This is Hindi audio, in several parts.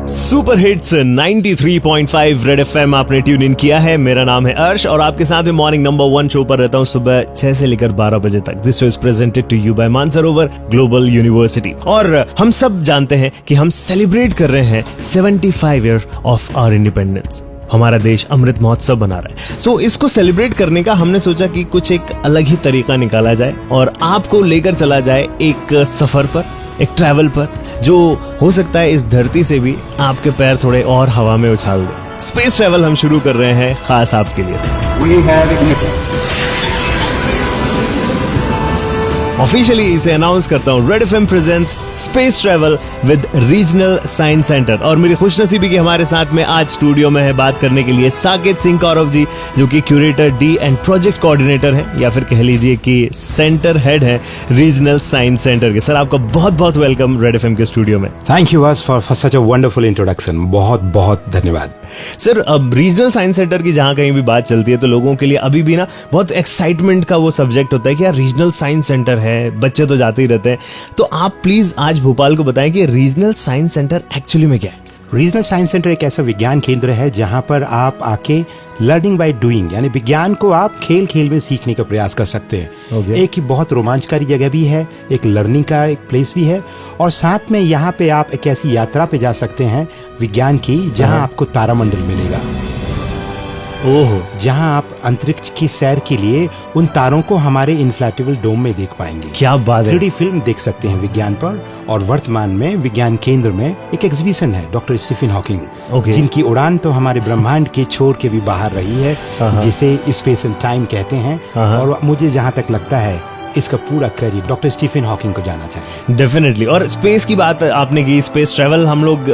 सुपर हिट्स 93.5 रेड एफएम आपने ट्यून इन किया है। मेरा नाम है अर्श और आपके साथ में मॉर्निंग नंबर 1 शो पर रहता हूं सुबह 6 से लेकर 12 बजे तक। This show is presented to you by Mansarovar Global University. और हम सब जानते हैं कि हम सेलिब्रेट कर रहे हैं 75 ईयर ऑफ आवर इंडिपेंडेंस। हमारा देश अमृत महोत्सव बना रहा है। सो इसको सेलिब्रेट करने का हमने सोचा कि कुछ एक अलग ही तरीका निकाला जाए और आपको लेकर चला जाए एक सफर पर, एक ट्रैवल पर, जो हो सकता है इस धरती से भी आपके पैर थोड़े और हवा में उछाल दे। स्पेस ट्रैवल हम शुरू कर रहे हैं खास आपके लिए। ऑफिशियली इसे अनाउंस करता हूं, red FM presents space travel with Regional science centre. और मेरी खुशनसीबी कि हमारे साथ में आज स्टूडियो में है बात करने के लिए साकेत सिंह कौरव जी, जो कि curator D and project coordinator हैं, या फिर कह लीजिए कि सेंटर हेड है रीजनल साइंस सेंटर के। सर, आपका बहुत बहुत वेलकम रेड एफएम के स्टूडियो में। Thank you for such a wonderful introduction. बहुत बहुत धन्यवाद। सर, अब रीजनल साइंस सेंटर की जहां कहीं भी बात चलती है तो लोगों के लिए अभी भी ना बहुत एक्साइटमेंट का वो सब्जेक्ट होता है कि यार रीजनल साइंस सेंटर है, बच्चे तो जाते ही रहते हैं। तो आप प्लीज आज भोपाल को बताएं कि रीजनल साइंस सेंटर एक्चुअली में क्या है। रीजनल साइंस सेंटर एक ऐसा विज्ञान केंद्र है जहां पर आप आके लर्निंग बाय डूइंग, यानी विज्ञान को आप खेल खेल में सीखने का प्रयास कर सकते हैं। एक ही बहुत रोमांचकारी जगह भी है, एक लर्निंग का एक प्लेस भी है, और साथ में यहाँ पे आप एक ऐसी यात्रा पे जा सकते हैं विज्ञान की जहां आपको तारामंडल मिलेगा। ओहो। जहां आप अंतरिक्ष की सैर के लिए उन तारों को हमारे इन्फ्लेटेबल डोम में देख पाएंगे। क्या बात है। 3D फिल्म देख सकते हैं विज्ञान पर। और वर्तमान में विज्ञान केंद्र में एक एग्जीबिशन है डॉक्टर स्टीफन हॉकिंग, जिनकी उड़ान तो हमारे ब्रह्मांड के छोर के भी बाहर रही है, जिसे स्पेस एंड टाइम कहते हैं। और मुझे जहां तक लगता है इसका पूरा क्रेडिट डॉक्टर स्टीफन हॉकिंग को जाना चाहिए। डेफिनेटली। और स्पेस की बात आपने की, स्पेस ट्रैवल हम लोग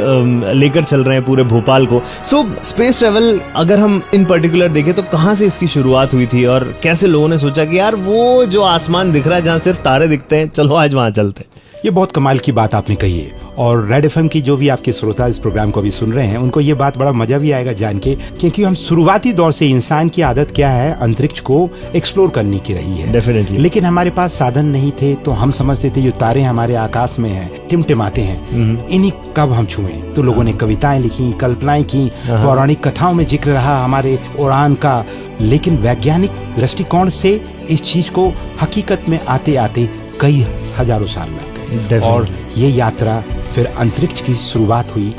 लेकर चल रहे हैं पूरे भोपाल को। सो स्पेस ट्रैवल अगर हम इन पर्टिकुलर देखें तो कहाँ से इसकी शुरुआत हुई थी और कैसे लोगों ने सोचा कि यार वो जो आसमान दिख रहा है जहाँ सिर्फ तारे दिखते हैं, चलो आज वहां चलते हैं। ये बहुत कमाल की बात आपने कही है। और रेड एफएम की जो भी आपके श्रोता इस प्रोग्राम को अभी सुन रहे हैं, उनको ये बात बड़ा मजा भी आएगा जान के, क्योंकि हम शुरुआती दौर से इंसान की आदत क्या है, अंतरिक्ष को एक्सप्लोर करने की रही है। डेफिनेटली। लेकिन हमारे पास साधन नहीं थे, तो हम समझते थे जो तारे हमारे आकाश में हैं, टिमटिमाते हैं, इन्हीं कब हम छुएं। तो लोगों ने कविताएं लिखी, कल्पनाएं की, पौराणिक कथाओं में जिक्र रहा हमारे उड़ान का। लेकिन वैज्ञानिक दृष्टिकोण से इस चीज को हकीकत में आते आते कई हजारों साल लग गए। और ये यात्रा फिर अंतरिक्ष की शुरुआत हुई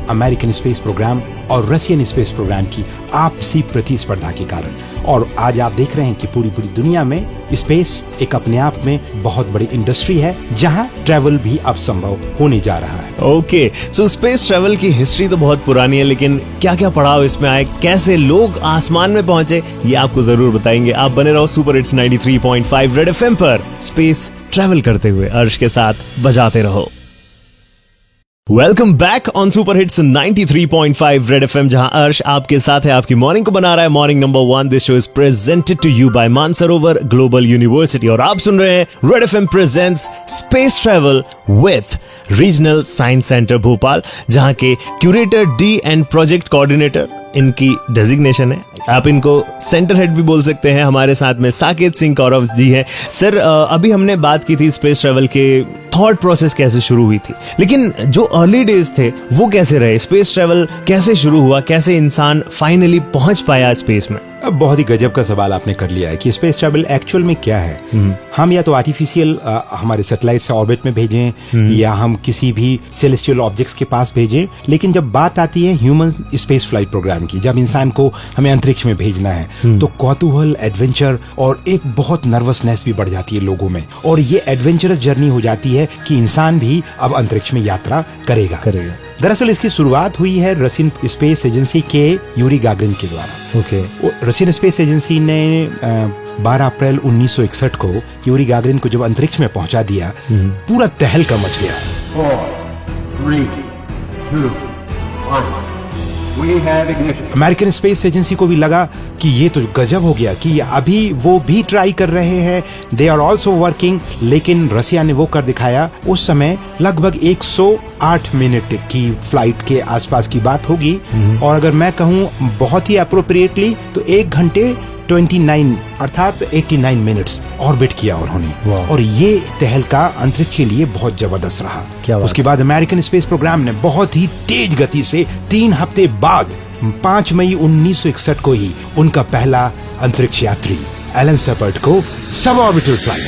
अमेरिकन स्पेस प्रोग्राम और रशियन स्पेस प्रोग्राम की आपसी प्रतिस्पर्धा के कारण। और आज आप देख रहे हैं कि पूरी दुनिया में स्पेस एक अपने आप में बहुत बड़ी इंडस्ट्री है, जहां ट्रैवल भी अब संभव होने जा रहा है। ओके, सो स्पेस ट्रैवल की हिस्ट्री तो बहुत पुरानी है, लेकिन क्या क्या पड़ाव इसमें आए, कैसे लोग आसमान में पहुंचे, ये आपको जरूर बताएंगे। आप बने रहो सुपर हिट्स 93.5 रेड एफएम पर। स्पेस ट्रैवल करते हुए अर्श के साथ बजाते रहो। Welcome back on super hits 93.5 red FM, जहां अर्श आपके साथ है, आपकी मॉर्निंग को बना रहा है morning number 1। This show is presented to you by Mansarovar Global University और आप सुन रहे हैं Red FM presents space travel with Regional science Centre Bhopal, जहां के curator D and project coordinator इनकी डेजिग्नेशन है। आप इनको सेंटर हेड भी बोल सकते हैं। हमारे साथ में साकेत सिंह कौरव जी हैं। सर, अभी हमने बात की थी स्पेस ट्रैवल के थॉट प्रोसेस कैसे शुरू हुई थी, लेकिन जो अर्ली डेज थे वो कैसे रहे? स्पेस ट्रैवल कैसे शुरू हुआ, कैसे इंसान फाइनली पहुंच पाया स्पेस में? अब बहुत ही गजब का सवाल आपने कर लिया है कि स्पेस ट्रैवल एक्चुअल में क्या है। हम या तो आर्टिफिशियल हमारे सैटेलाइट से ऑर्बिट में भेजें, या हम किसी भी सेलेस्टियल ऑब्जेक्ट्स के पास भेजें, लेकिन जब बात आती है ह्यूमन स्पेस फ्लाइट प्रोग्राम की, जब इंसान को हमें अंतरिक्ष में भेजना है, तो कौतूहल, एडवेंचर और एक बहुत नर्वसनेस भी बढ़ जाती है लोगों में। और ये एडवेंचरस जर्नी हो जाती है कि इंसान भी अब अंतरिक्ष में यात्रा करेगा। दरअसल इसकी शुरुआत हुई है रशियन स्पेस एजेंसी के यूरी गागरिन के द्वारा। रशियन स्पेस एजेंसी ने 12 अप्रैल 1961 को यूरी गागरिन को जब अंतरिक्ष में पहुंचा दिया, पूरा तहलका मच गया। 4, 3, 2, 1 अमेरिकन स्पेस एजेंसी को भी लगा कि ये तो गजब हो गया कि अभी वो भी ट्राई कर रहे हैं, दे आर ऑल्सो वर्किंग। लेकिन रसिया ने वो कर दिखाया। उस समय लगभग 108 मिनट की फ्लाइट के आसपास की बात होगी, और अगर मैं कहूँ बहुत ही अप्रोप्रिएटली तो 1 घंटे 29 अर्थात 89 मिनट्स ऑर्बिट किया उन्होंने, और ये तहलका अंतरिक्ष के लिए बहुत जबरदस्त रहा। उसके बाद अमेरिकन स्पेस प्रोग्राम ने बहुत ही तेज गति से 3 हफ्ते बाद 5 मई 1961 को ही उनका पहला अंतरिक्ष यात्री एलन शेपर्ड को सब ऑर्बिटल फ्लाइट।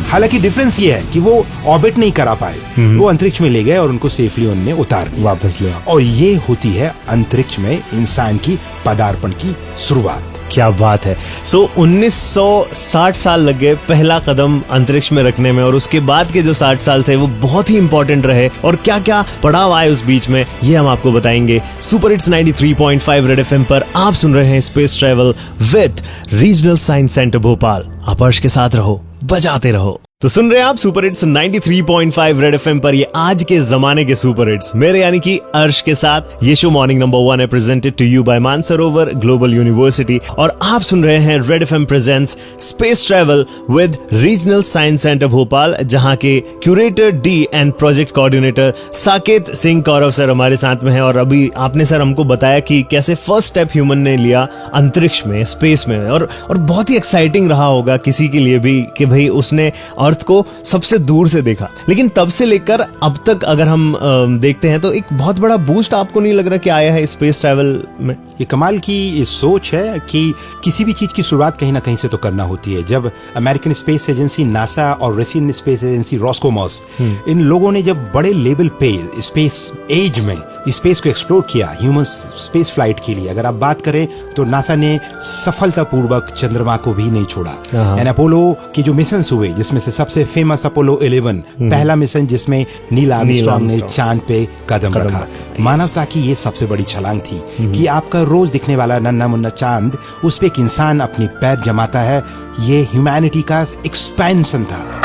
हालांकि डिफरेंस ये है कि वो ऑर्बिट नहीं करा पाए, वो अंतरिक्ष में ले गए और उनको सेफली उन्होंने उतार दिया, वापस ले। और ये होती है अंतरिक्ष में इंसान की पदार्पण की शुरुआत। क्या बात है। 1960 साल लग गए पहला कदम अंतरिक्ष में रखने में, और उसके बाद के जो 60 साल थे वो बहुत ही इंपॉर्टेंट रहे, और क्या क्या पड़ाव आए उस बीच में ये हम आपको बताएंगे। सुपर हिट्स 93.5 रेड एफएम पर आप सुन रहे हैं space travel with Regional science Centre Bhopal. आप अर्श के साथ रहो, बजाते रहो। तो सुन रहे हैं आप सुपर हिट्स 93.5 रेड एफएम पर, ये आज के जमाने के सुपर हिट्स, मेरे यानी कि अर्श के साथ। ये शो मॉर्निंग नंबर 1 है, presented to you by Mansarovar Global University, और आप सुन रहे हैं Red FM presents space travel with Regional science Centre Bhopal, जहां के curator D and project coordinator Saket Singh Kaurav sir हमारे साथ में है। और अभी आपने सर हमको बताया कि कैसे फर्स्ट स्टेप ह्यूमन ने लिया अंतरिक्ष में, स्पेस में, और बहुत ही एक्साइटिंग रहा होगा किसी के लिए भी कि भाई उसने अर्थ को सबसे दूर से देखा। लेकिन तब से लेकर अब तक अगर हम देखते हैं तो एक बहुत बड़ा बूस्ट आपको नहीं लग रहा कि आया है स्पेस ट्रैवल में? ये कमाल की सोच है कि किसी भी चीज की शुरुआत कहीं ना कहीं से तो करना होती है। जब अमेरिकन स्पेस एजेंसी नासा और रशियन स्पेस एजेंसी रॉस्कोमॉस, इन लोगों ने जब बड़े लेवल पे स्पेस एज में स्पेस को एक्सप्लोर किया ह्यूमन स्पेस फ्लाइट के लिए, अगर आप बात करें तो नासा ने सफलतापूर्वक चंद्रमा को भी नहीं छोड़ा। एंड अपोलो के जो मिशन हुए, जिसमें से सबसे फेमस अपोलो 11 पहला मिशन, जिसमें नील आर्मस्ट्रांग ने चांद पे कदम रखा। मानवता की ये सबसे बड़ी छलांग थी कि आपका रोज दिखने वाला नन्हा मुन्ना चांद, उस पे एक इंसान अपनी पैर जमाता है। ये ह्यूमैनिटी का एक्सपेंशन था।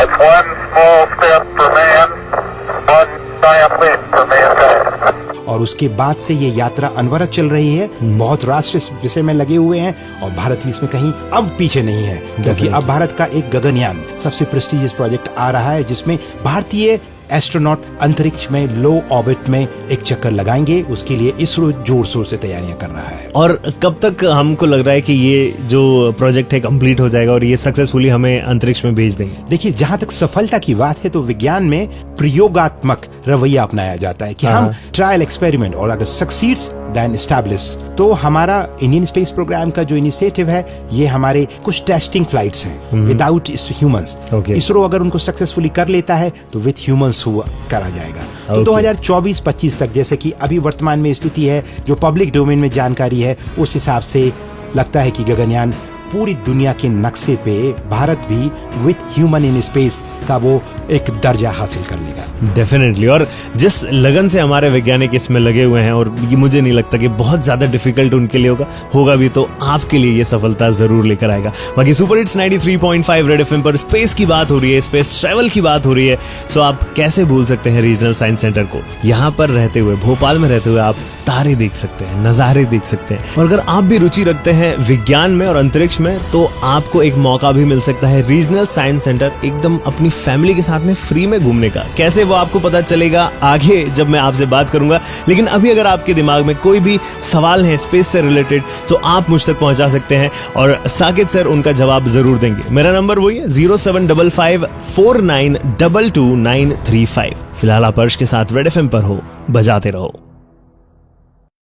और उसके बाद से ये यात्रा अनवरत चल रही है। बहुत राष्ट्र इस विषय में लगे हुए हैं, और भारत भी इसमें कहीं अब पीछे नहीं है, क्योंकि अब भारत का एक गगनयान सबसे प्रेस्टिजियस प्रोजेक्ट आ रहा है, जिसमें भारतीय एस्ट्रोनॉट अंतरिक्ष में लो ऑर्बिट में एक चक्कर लगाएंगे। उसके लिए इसरो जोर शोर से तैयारियां कर रहा है। और कब तक हमको लग रहा है कि ये जो प्रोजेक्ट है कंप्लीट हो जाएगा और ये सक्सेसफुली हमें अंतरिक्ष में भेज देंगे? देखिए, जहां तक सफलता की बात है तो विज्ञान में प्रयोगात्मक रवैया अपनाया जाता है कि हम ट्रायल एक्सपेरिमेंट, और अगर सक्सीड्स देन एस्टैब्लिश। तो हमारा इंडियन स्पेस प्रोग्राम का जो इनिशिएटिव है, ये हमारे कुछ टेस्टिंग फ्लाइट्स हैं विदाउट ह्यूमंस। इसरो अगर उनको सक्सेसफुली कर लेता है तो विद ह्यूमंस हुआ करा जाएगा। तो 2024-25 तक, जैसे कि अभी वर्तमान में स्थिति है, जो पब्लिक डोमेन में जानकारी है, उस हिसाब से लगता है कि गगनयान पूरी दुनिया के नक्शे पे भारत भी विथ ह्यूमन इन स्पेस का वो एक दर्जा हासिल कर लेगा। डेफिनेटली। और जिस लगन से हमारे वैज्ञानिक इसमें लगे हुए हैं, और ये मुझे नहीं लगता कि बहुत ज्यादा डिफिकल्ट उनके लिए होगा भी, तो आपके लिए ये सफलता जरूर लेकर आएगा। बाकी सुपर हिट्स 93.5 रेड एफएम पर स्पेस की बात हो रही है, स्पेस ट्रैवल की बात हो रही है, सो आप कैसे भूल सकते हैं रीजनल साइंस सेंटर को? यहाँ पर रहते हुए, भोपाल में रहते हुए आप तारे देख सकते हैं, नजारे देख सकते हैं। और अगर आप भी रुचि रखते हैं विज्ञान में और अंतरिक्ष में, तो आपको एक मौका भी मिल सकता है रीजनल साइंस सेंटर एकदम अपनी फैमिली के साथ में फ्री में घूमने का। कैसे, वो आपको पता चलेगा आगे जब मैं आपसे बात करूंगा। लेकिन अभी अगर आपके दिमाग में कोई भी सवाल है स्पेस से रिलेटेड, तो आप मुझ तक पहुंचा सकते हैं, और साकेत सर उनका जवाब जरूर देंगे। मेरा नंबर वही है 075549222935। फिलहाल आप अर्श के साथ रेड एफएम पर हो, बजाते रहो।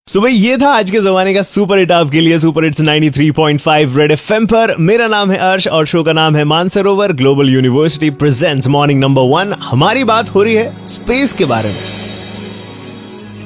भाई ये था आज के जमाने का सुपर हिट आपके लिए, सुपर हिट्स 93.5 रेड एफएम पर। मेरा नाम है अर्श और शो का नाम है Mansarovar Global university presents morning number 1। हमारी बात हो रही है स्पेस के बारे में,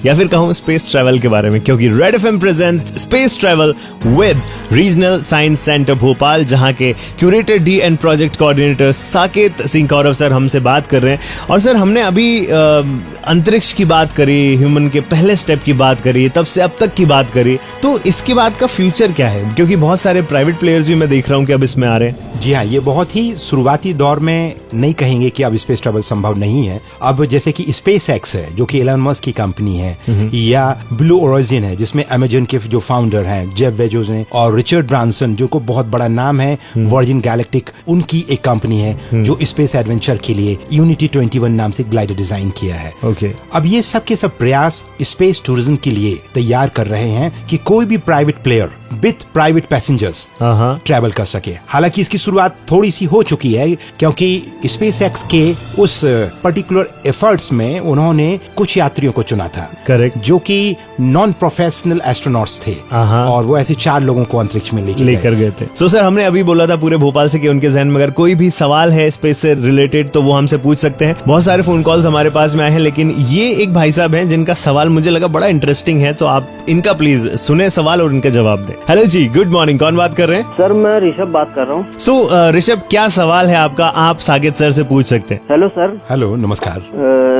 या फिर कहूं स्पेस ट्रैवल के बारे में, क्योंकि Red FM presents space travel with Regional science Centre Bhopal, जहां के curator D and project coordinator Saket Singh Kaurav sir हमसे बात कर रहे हैं। और सर, हमने अभी अंतरिक्ष की बात करी, ह्यूमन के पहले स्टेप की बात करी, तब से अब तक की बात करी, तो इसके बाद का फ्यूचर क्या है? क्योंकि बहुत सारे प्राइवेट प्लेयर्स भी मैं देख रहा हूं कि अब इसमें आ रहे हैं। जी हाँ, ये बहुत ही शुरुआती दौर में नहीं कहेंगे कि अब स्पेस ट्रैवल संभव नहीं है। अब जैसे कि स्पेस एक्स है, जो कि एलन मस्क की कंपनी है, या ब्लू ओरिजिन है, जिसमें अमेजन के जो फाउंडर हैं जेफ बेजोस ने, और रिचर्ड ब्रांसन जो को बहुत बड़ा नाम है, वर्जिन गैलेक्टिक, उनकी एक कंपनी है जो स्पेस एडवेंचर के लिए यूनिटी 21 नाम से ग्लाइडर डिजाइन किया है। ओके। अब ये सब के सब प्रयास स्पेस टूरिज्म के लिए तैयार कर रहे हैं कि कोई भी private player with private passengers travel कर सके। हालांकि इसकी शुरुआत थोड़ी सी हो चुकी है क्योंकि स्पेस एक्स के उस पर्टिकुलर एफर्ट्स में उन्होंने कुछ यात्रियों को चुना था, करेक्ट, जो कि नॉन प्रोफेशनल एस्ट्रोनॉट्स थे और वो ऐसे 4 लोगों को अंतरिक्ष में लेकर गए थे। तो सर हमने अभी बोला था पूरे भोपाल से कि उनके जहन में अगर कोई भी सवाल है स्पेस से रिलेटेड तो वो हमसे पूछ सकते हैं। बहुत सारे फोन कॉल्स हमारे पास में आए हैं, लेकिन ये एक भाई साहब हैं जिनका सवाल मुझे लगा बड़ा इंटरेस्टिंग है, तो आप इनका प्लीज सुने सवाल और इनका जवाब दें। हेलो जी, गुड मॉर्निंग, कौन बात कर रहे हैं? सर मैं ऋषभ बात कर रहा हूँ। सो ऋषभ, क्या सवाल है आपका? आप सागित सर से पूछ सकते हैं। Hello sir. हेलो, नमस्कार।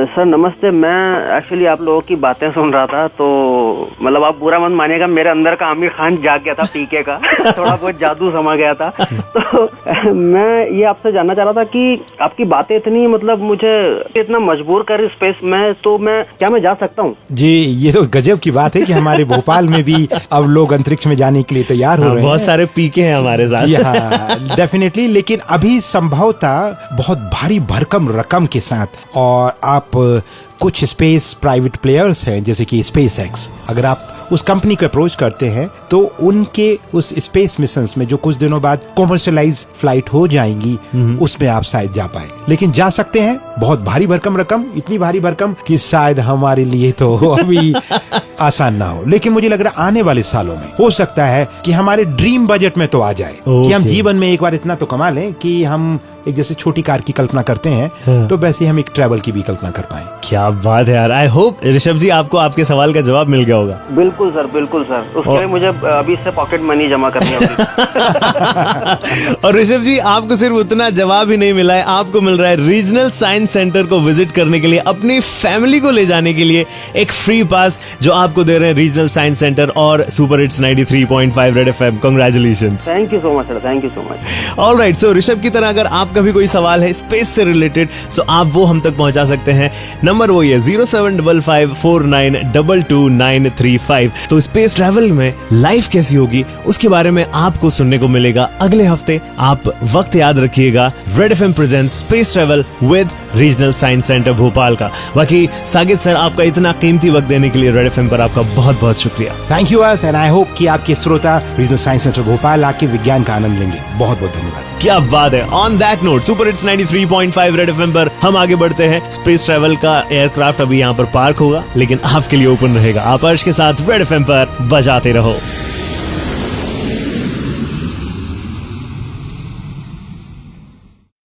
सर नमस्ते। मैं एक्चुअली आप लोगों की बातें सुन रहा था, तो मतलब आप बुरा मत मानिएगा, मेरे अंदर का आमिर खान जाग गया था पीके का थोड़ा बहुत जादू समा गया था। तो मैं ये आपसे जानना चाह रहा था कि आपकी बातें इतनी मतलब मुझे इतना मजबूर कर स्पेस में, तो मैं जा सकता हूँ? जी, ये तो गजब की बात है कि हमारे भोपाल में भी अब लोग अंतरिक्ष में जाने के लिए तैयार हो रहे हैं। बहुत सारे पीके हैं हमारे साथ। हाँ, डेफिनेटली। लेकिन अभी संभवतः बहुत भारी भरकम रकम के साथ, और आप कुछ स्पेस प्राइवेट प्लेयर्स हैं जैसे कि स्पेस एक्स, अगर आप उस कंपनी को अप्रोच करते हैं तो उनके उस स्पेस मिशंस में जो कुछ दिनों बाद कॉमर्शियलाइज फ्लाइट हो जाएंगी उसमें आप शायद जा पाए। लेकिन जा सकते हैं। बहुत भारी भरकम रकम, इतनी भारी भरकम कि शायद हमारे लिए तो अभी आसान ना हो, लेकिन मुझे लग रहा है आने वाले सालों में हो सकता है कि हमारे ड्रीम बजट में तो आ जाए कि हम जीवन में एक बार इतना तो कमा लें कि हम एक जैसे छोटी कार की कल्पना करते हैं तो वैसे हम एक ट्रैवल की भी कल्पना कर पाए। क्या बात है यार। आई होप ऋषभ जी आपको आपके सवाल का जवाब मिल गया होगा। बिल्कुल सर, बिल्कुल सर। उसके लिए मुझे अभी से पॉकेट मनी जमा करनी होगी। और ऋषभ जी, आपको सिर्फ उतना जवाब ही नहीं मिला है, आपको मिल रहा है रीजनल साइंस सेंटर को विजिट करने के लिए, अपनी फैमिली को ले जाने के लिए एक फ्री पास जो आपको दे रहे हैं रीजनल साइंस सेंटर और super hits 93.5 red FM. Congratulations. Thank you so much sir, thank you so much. Alright, so Rishabh की तरह अगर आपका भी कोई सवाल है स्पेस से रिलेटेड, सो आप वो हम तक पहुंचा सकते हैं। नंबर वही है 075549222935। तो स्पेस ट्रैवल में लाइफ कैसी होगी उसके बारे में आपको सुनने को मिलेगा अगले हफ्ते। आप वक्त याद रखिएगा, red FM presents space travel with Regional science Centre Bhopal का। बाकी सागित सर, आपका इतना कीमती वक्त देने के लिए रेड एफएम पर आपका बहुत बहुत शुक्रिया। Thank you and I hope कि आपके श्रोता रीजनल साइंस सेंटर भोपाल आके विज्ञान का आनंद लेंगे। बहुत बहुत धन्यवाद। क्या बात है। On that note, super hits 93.5 red FM पर हम आगे बढ़ते हैं। स्पेस ट्रैवल का एयरक्राफ्ट अभी यहाँ पर पार्क होगा, लेकिन आपके लिए ओपन रहेगा। आप अर्श के साथ रेड एफएम पर बजाते रहो।